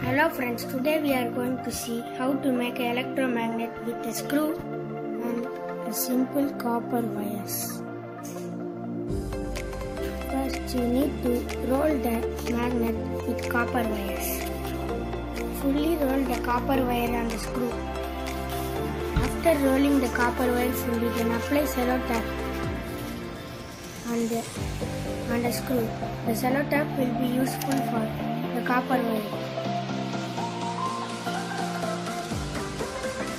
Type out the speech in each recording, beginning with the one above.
Hello friends, today we are going to see how to make an electromagnet with a screw and a simple copper wires. First you need to roll the magnet with copper wires. Fully roll the copper wire on the screw. After rolling the copper wire fully, then apply cello tape on the screw. The cello tape will be useful for the copper wire.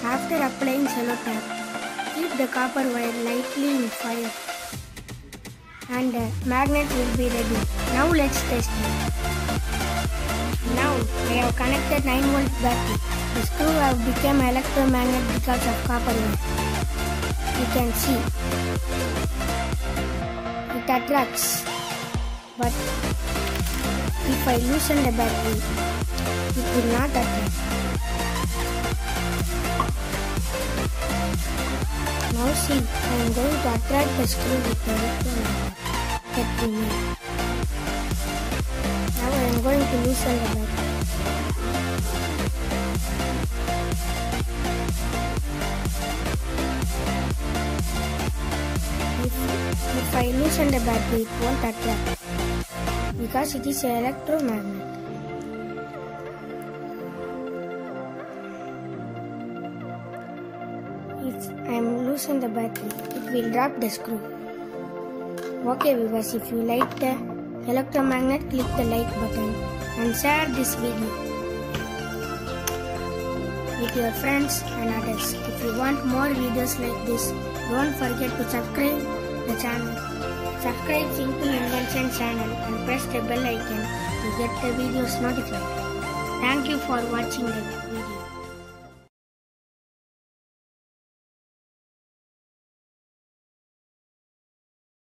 After applying cello tape, keep the copper wire lightly in fire and the magnet will be ready. Now let's test it. Now I have connected 9 volt battery. The screw have become electromagnet because of copper wire. You can see it attracts, but if I loosen the battery, it will not attract. Now see, I am going to attract the screw with the electromagnet that we made. Now I am going to loosen the battery. If I loosen the battery, it won't attract because it is an electromagnet. If I am loosen the battery, it will drop the screw. Okay viewers, if you like the electromagnet, click the like button and share this video with your friends and others. If you want more videos like this, don't forget to subscribe the channel. Subscribe Simple Invention channel and press the bell icon to get the videos notified. Thank you for watching the video.